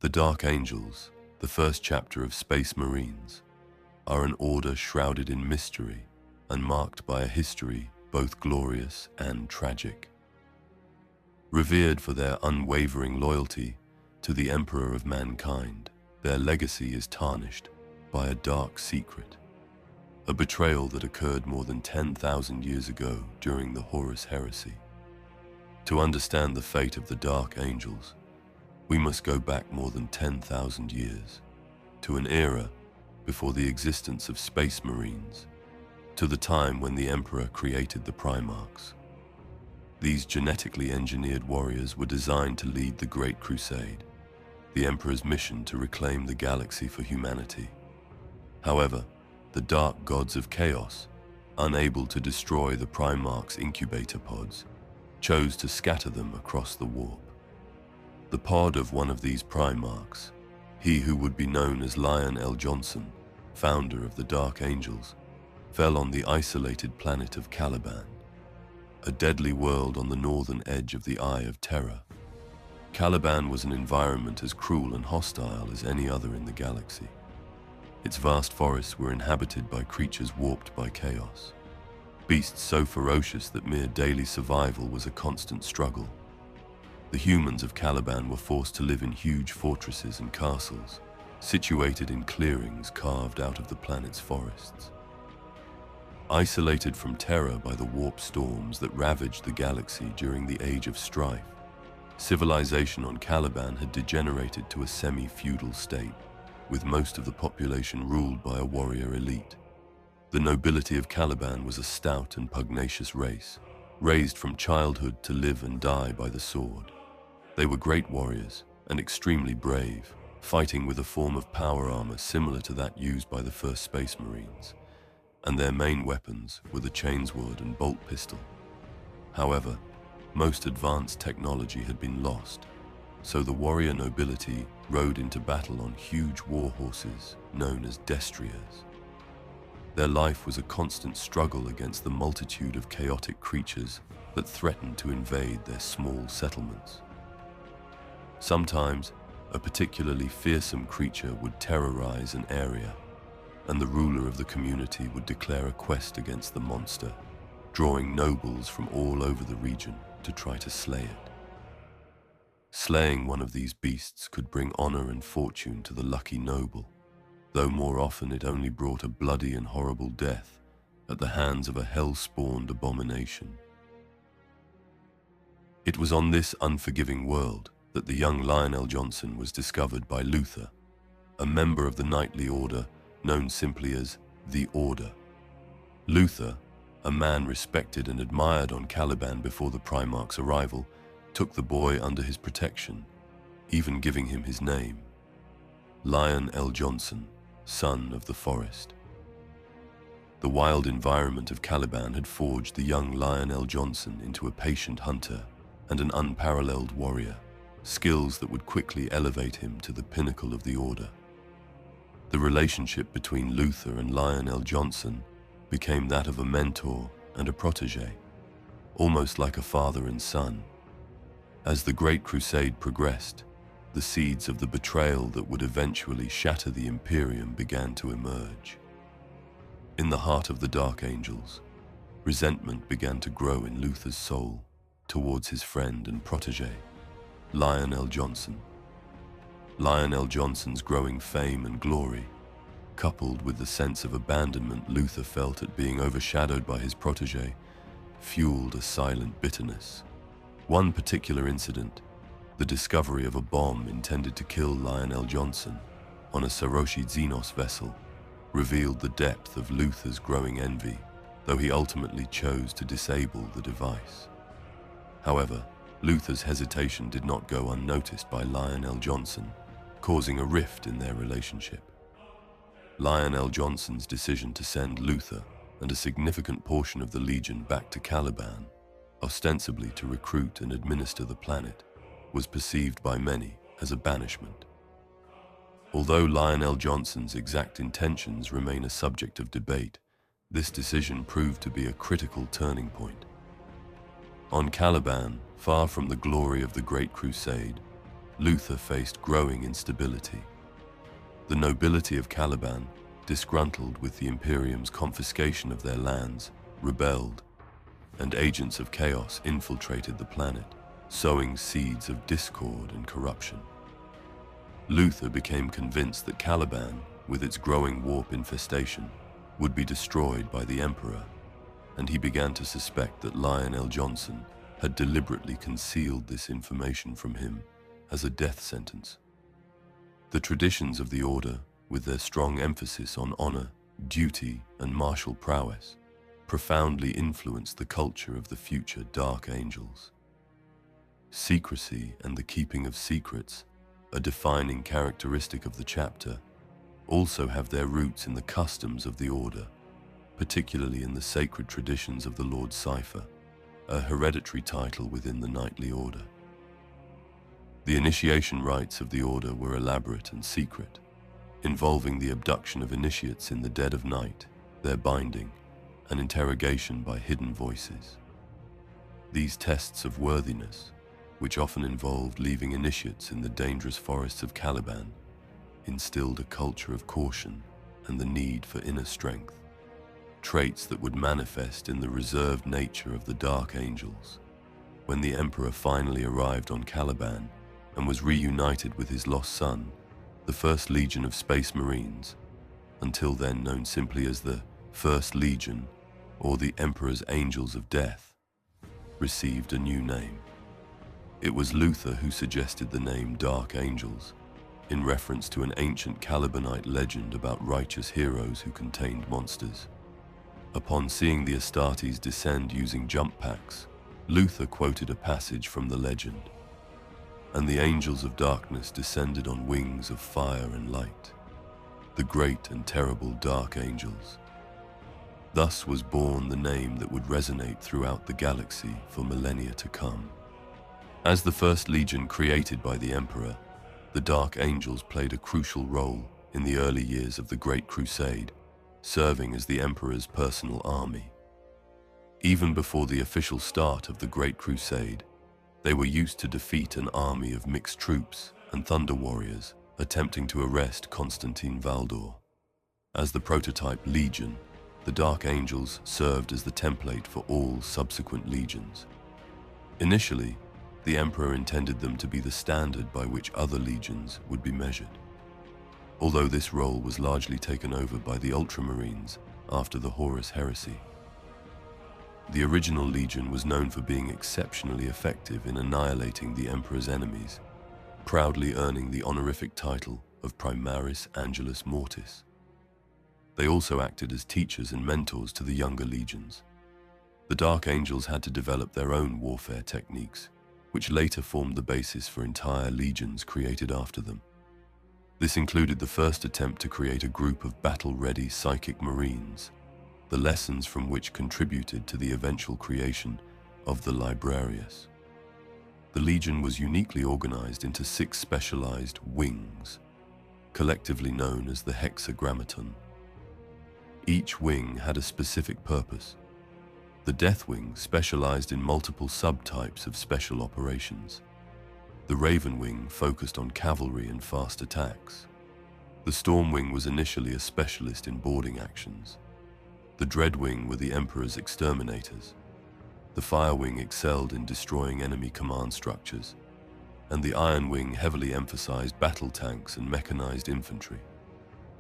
The Dark Angels, the first chapter of Space Marines, are an order shrouded in mystery and marked by a history both glorious and tragic. Revered for their unwavering loyalty to the Emperor of mankind, their legacy is tarnished by a dark secret, a betrayal that occurred more than 10,000 years ago during the Horus Heresy. To understand the fate of the Dark Angels, we must go back more than 10,000 years, to an era before the existence of Space Marines, to the time when the Emperor created the Primarchs. These genetically engineered warriors were designed to lead the Great Crusade, the Emperor's mission to reclaim the galaxy for humanity. However, the dark gods of chaos, unable to destroy the Primarchs' incubator pods, chose to scatter them across the warp. The pod of one of these Primarchs, he who would be known as Lionel Johnson, founder of the Dark Angels, fell on the isolated planet of Caliban, a deadly world on the northern edge of the Eye of Terror. Caliban was an environment as cruel and hostile as any other in the galaxy. Its vast forests were inhabited by creatures warped by chaos, beasts so ferocious that mere daily survival was a constant struggle. The humans of Caliban were forced to live in huge fortresses and castles, situated in clearings carved out of the planet's forests. Isolated from terror by the warp storms that ravaged the galaxy during the Age of Strife, civilization on Caliban had degenerated to a semi-feudal state, with most of the population ruled by a warrior elite. The nobility of Caliban was a stout and pugnacious race, raised from childhood to live and die by the sword. They were great warriors and extremely brave, fighting with a form of power armor similar to that used by the first Space Marines, and their main weapons were the chainsword and bolt pistol. However, most advanced technology had been lost, so the warrior nobility rode into battle on huge war horses known as destriers. Their life was a constant struggle against the multitude of chaotic creatures that threatened to invade their small settlements. Sometimes, a particularly fearsome creature would terrorize an area, and the ruler of the community would declare a quest against the monster, drawing nobles from all over the region to try to slay it. Slaying one of these beasts could bring honor and fortune to the lucky noble, though more often it only brought a bloody and horrible death at the hands of a hell-spawned abomination. It was on this unforgiving world that the young Lionel Johnson was discovered by Luther, a member of the knightly order known simply as the Order. Luther, a man respected and admired on Caliban before the Primarch's arrival, took the boy under his protection, even giving him his name, Lionel Johnson, son of the forest. The wild environment of Caliban had forged the young Lionel Johnson into a patient hunter and an unparalleled warrior, skills that would quickly elevate him to the pinnacle of the order. The relationship between Luther and Lionel Johnson became that of a mentor and a protege, almost like a father and son. As the Great Crusade progressed, the seeds of the betrayal that would eventually shatter the Imperium began to emerge. In the heart of the Dark Angels, resentment began to grow in Luther's soul towards his friend and protege, Lionel Johnson. Lionel Johnson's growing fame and glory, coupled with the sense of abandonment Luther felt at being overshadowed by his protege, fueled a silent bitterness. One particular incident, the discovery of a bomb intended to kill Lionel Johnson on a Saroshi Xenos vessel, revealed the depth of Luther's growing envy, though he ultimately chose to disable the device. However, Luther's hesitation did not go unnoticed by Lionel Johnson, causing a rift in their relationship. Lionel Johnson's decision to send Luther and a significant portion of the Legion back to Caliban, ostensibly to recruit and administer the planet, was perceived by many as a banishment. Although Lionel Johnson's exact intentions remain a subject of debate, this decision proved to be a critical turning point. On Caliban, far from the glory of the Great Crusade, Luther faced growing instability. The nobility of Caliban, disgruntled with the Imperium's confiscation of their lands, rebelled, and agents of chaos infiltrated the planet, sowing seeds of discord and corruption. Luther became convinced that Caliban, with its growing warp infestation, would be destroyed by the Emperor, and he began to suspect that Lionel Johnson had deliberately concealed this information from him as a death sentence. The traditions of the Order, with their strong emphasis on honor, duty, and martial prowess, profoundly influenced the culture of the future Dark Angels. Secrecy and the keeping of secrets, a defining characteristic of the chapter, also have their roots in the customs of the Order, particularly in the sacred traditions of the Lord Cipher, a hereditary title within the knightly order. The initiation rites of the Order were elaborate and secret, involving the abduction of initiates in the dead of night, their binding, and interrogation by hidden voices. These tests of worthiness, which often involved leaving initiates in the dangerous forests of Caliban, instilled a culture of caution and the need for inner strength, traits that would manifest in the reserved nature of the Dark Angels. When the Emperor finally arrived on Caliban and was reunited with his lost son, the First Legion of Space Marines, until then known simply as the First Legion or the Emperor's Angels of Death, received a new name. It was Luther who suggested the name Dark Angels, in reference to an ancient Calibanite legend about righteous heroes who contained monsters. Upon seeing the Astartes descend using jump packs, Luther quoted a passage from the legend, "And the angels of darkness descended on wings of fire and light, the great and terrible Dark Angels." Thus was born the name that would resonate throughout the galaxy for millennia to come. As the First Legion created by the Emperor, the Dark Angels played a crucial role in the early years of the Great Crusade, serving as the Emperor's personal army. Even before the official start of the Great Crusade, they were used to defeat an army of mixed troops and thunder warriors attempting to arrest Constantine Valdor. As the prototype legion, the Dark Angels served as the template for all subsequent legions. Initially, the Emperor intended them to be the standard by which other legions would be measured, although this role was largely taken over by the Ultramarines after the Horus Heresy. The original legion was known for being exceptionally effective in annihilating the Emperor's enemies, proudly earning the honorific title of Primaris Angelus Mortis. They also acted as teachers and mentors to the younger legions. The Dark Angels had to develop their own warfare techniques, which later formed the basis for entire legions created after them. This included the first attempt to create a group of battle-ready psychic marines, the lessons from which contributed to the eventual creation of the Librarius. The legion was uniquely organized into 6 specialized wings, collectively known as the Hexagrammaton. Each wing had a specific purpose. The Death Wing specialized in multiple subtypes of special operations. The Raven Wing focused on cavalry and fast attacks. The Storm Wing was initially a specialist in boarding actions. The Dread Wing were the Emperor's exterminators. The Fire Wing excelled in destroying enemy command structures, and the Iron Wing heavily emphasized battle tanks and mechanized infantry.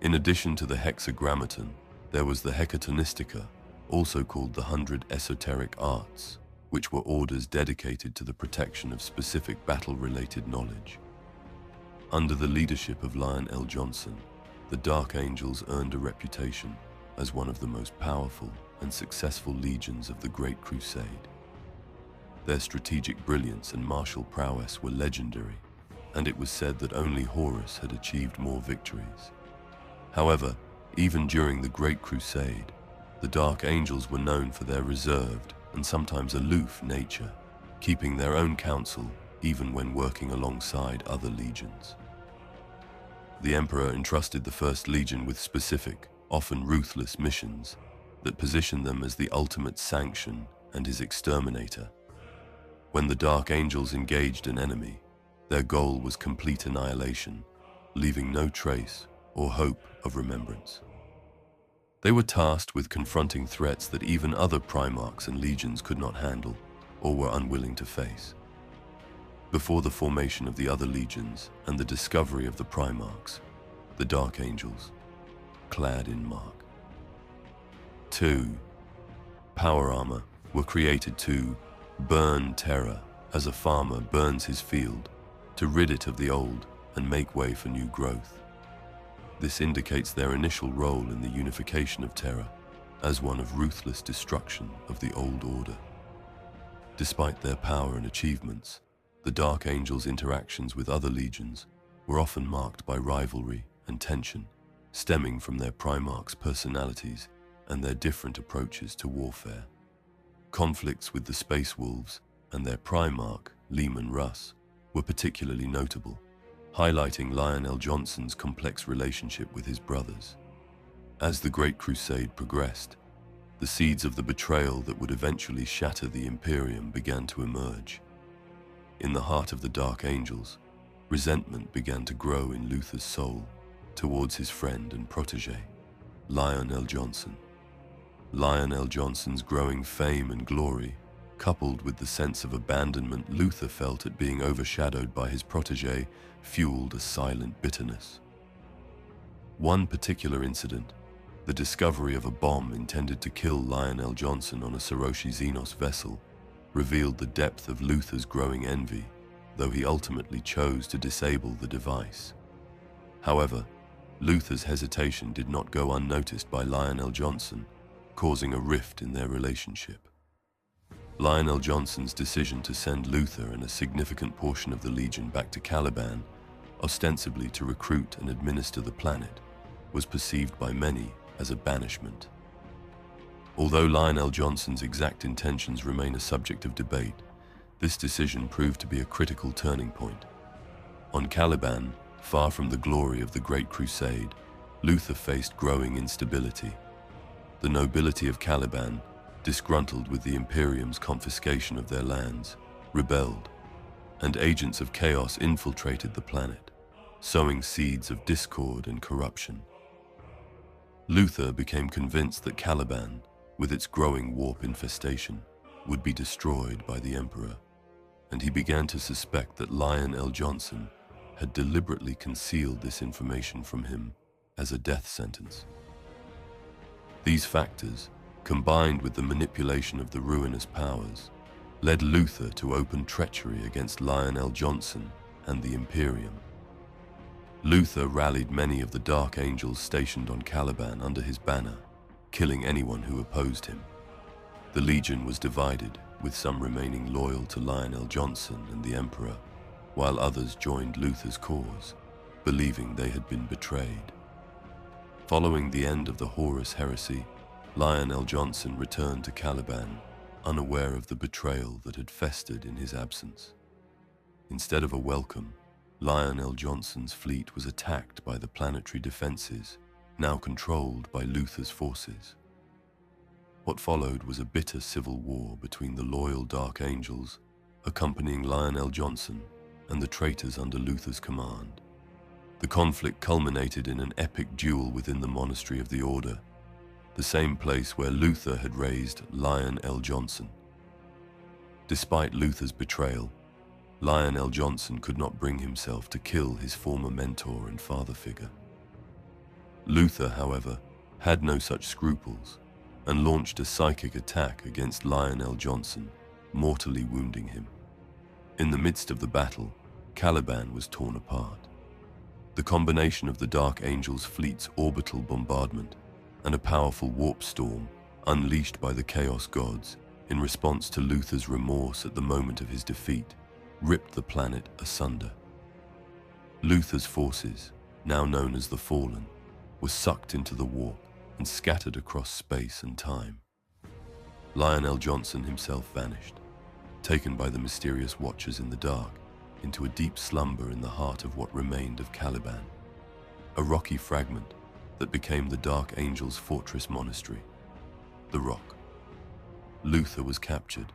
In addition to the Hexagrammaton, there was the Hecatonistica, also called the 100 Esoteric Arts, which were orders dedicated to the protection of specific battle-related knowledge. Under the leadership of Lionel Johnson, the Dark Angels earned a reputation as one of the most powerful and successful legions of the Great Crusade. Their strategic brilliance and martial prowess were legendary, and it was said that only Horus had achieved more victories. However, even during the Great Crusade, the Dark Angels were known for their reserved and sometimes aloof nature, keeping their own counsel even when working alongside other legions. The Emperor entrusted the First Legion with specific, often ruthless missions that positioned them as the ultimate sanction and his exterminator. When the Dark Angels engaged an enemy, Their goal was complete annihilation, leaving no trace or hope of remembrance. They were tasked with confronting threats that even other Primarchs and legions could not handle or were unwilling to face. Before the formation of the other legions and the discovery of the Primarchs, the Dark Angels, clad in Mark 2 power armor, were created to burn terror as a farmer burns his field, to rid it of the old and make way for new growth. This indicates their initial role in the unification of terror as one of ruthless destruction of the old order. Despite their power and achievements, the Dark Angels' interactions with other legions were often marked by rivalry and tension, stemming from their Primarchs' personalities and their different approaches to warfare. Conflicts with the Space Wolves and their Primarch, Leman Russ, were particularly notable, highlighting Lionel Johnson's complex relationship with his brothers. As the Great Crusade progressed, the seeds of the betrayal that would eventually shatter the Imperium began to emerge. In the heart of the Dark Angels, resentment began to grow in Luther's soul towards his friend and protege, Lionel Johnson. Lionel Johnson's growing fame and glory, coupled with the sense of abandonment Luther felt at being overshadowed by his protege, fueled a silent bitterness. One particular incident, the discovery of a bomb intended to kill Lionel Johnson on a Saroshi Xenos vessel, revealed the depth of Luther's growing envy, though he ultimately chose to disable the device. However, Luther's hesitation did not go unnoticed by Lionel Johnson, causing a rift in their relationship. Lionel Johnson's decision to send Luther and a significant portion of the Legion back to Caliban, ostensibly to recruit and administer the planet, was perceived by many as a banishment. Although Lionel Johnson's exact intentions remain a subject of debate, this decision proved to be a critical turning point. On Caliban, far from the glory of the Great Crusade, Luther faced growing instability. The nobility of Caliban, disgruntled with the Imperium's confiscation of their lands, rebelled, and agents of chaos infiltrated the planet, sowing seeds of discord and corruption. Luther became convinced that Caliban, with its growing warp infestation, would be destroyed by the Emperor, and he began to suspect that Lionel Johnson had deliberately concealed this information from him as a death sentence. These factors, combined with the manipulation of the ruinous powers, led Luther to open treachery against Lionel Johnson and the Imperium. Luther rallied many of the Dark Angels stationed on Caliban under his banner, killing anyone who opposed him. The Legion was divided, with some remaining loyal to Lionel Johnson and the Emperor, while others joined Luther's cause, believing they had been betrayed. Following the end of the Horus heresy, Lionel Johnson returned to Caliban, unaware of the betrayal that had festered in his absence. Instead of a welcome, Lionel Johnson's fleet was attacked by the planetary defenses, now controlled by Luther's forces. What followed was a bitter civil war between the loyal Dark Angels, accompanying Lionel Johnson, and the traitors under Luther's command. The conflict culminated in an epic duel within the monastery of the Order, the same place where Luther had raised Lionel Johnson. Despite Luther's betrayal, Lionel Johnson could not bring himself to kill his former mentor and father figure. Luther, however, had no such scruples and launched a psychic attack against Lionel Johnson, mortally wounding him. In the midst of the battle, Caliban was torn apart. The combination of the Dark Angels' fleet's orbital bombardment and a powerful warp storm unleashed by the Chaos Gods in response to Luther's remorse at the moment of his defeat ripped the planet asunder. Luther's forces, now known as the Fallen, were sucked into the warp and scattered across space and time. Lionel Johnson himself vanished, taken by the mysterious Watchers in the dark into a deep slumber in the heart of what remained of Caliban, a rocky fragment that became the Dark Angels' fortress monastery, the Rock. Luther was captured,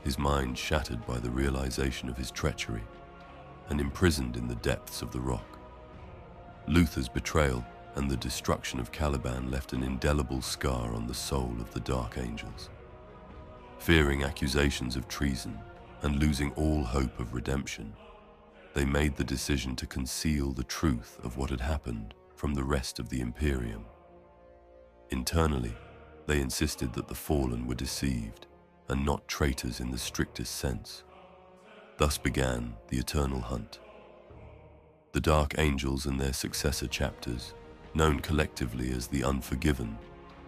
his mind shattered by the realization of his treachery, and imprisoned in the depths of the rock. Luther's betrayal and the destruction of Caliban left an indelible scar on the soul of the Dark Angels. Fearing accusations of treason and losing all hope of redemption, they made the decision to conceal the truth of what had happened from the rest of the Imperium. Internally, they insisted that the fallen were deceived and not traitors in the strictest sense. Thus began the eternal hunt. The Dark Angels and their successor chapters, known collectively as the Unforgiven,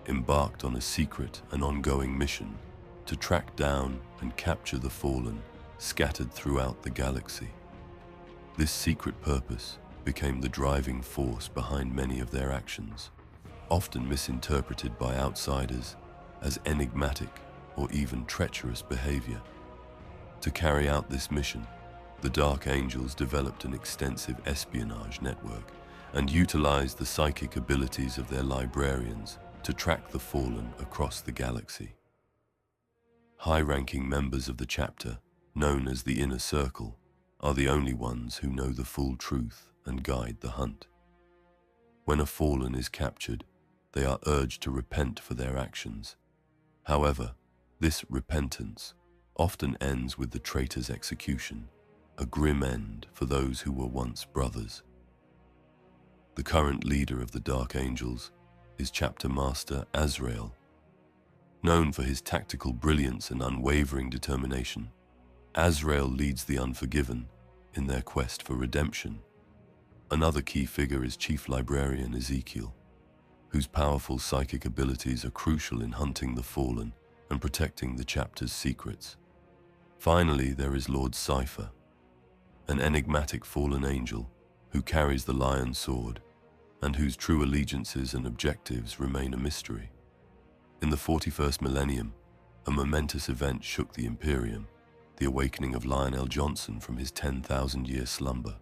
embarked on a secret and ongoing mission to track down and capture the fallen scattered throughout the galaxy. This secret purpose became the driving force behind many of their actions, often misinterpreted by outsiders as enigmatic or even treacherous behavior. To carry out this mission, the Dark Angels developed an extensive espionage network and utilized the psychic abilities of their librarians to track the fallen across the galaxy. High-ranking members of the chapter, known as the Inner Circle, are the only ones who know the full truth and guide the hunt. When a fallen is captured, they are urged to repent for their actions. However, this repentance often ends with the traitor's execution, a grim end for those who were once brothers. The current leader of the Dark Angels is Chapter Master Azrael. Known for his tactical brilliance and unwavering determination, Azrael leads the Unforgiven in their quest for redemption. Another key figure is Chief Librarian Ezekiel, whose powerful psychic abilities are crucial in hunting the fallen and protecting the chapter's secrets. Finally, there is Lord Cypher, an enigmatic fallen angel who carries the Lion Sword and whose true allegiances and objectives remain a mystery. In the 41st millennium, a momentous event shook the Imperium, the awakening of Lionel Johnson from his 10,000-year slumber.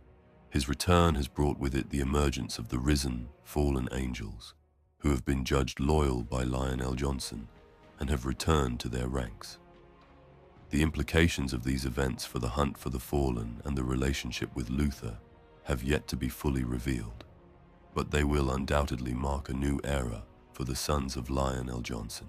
His return has brought with it the emergence of the risen, fallen angels, who have been judged loyal by Lionel Johnson and have returned to their ranks. The implications of these events for the hunt for the fallen and the relationship with Luther have yet to be fully revealed, but they will undoubtedly mark a new era for the sons of Lionel Johnson.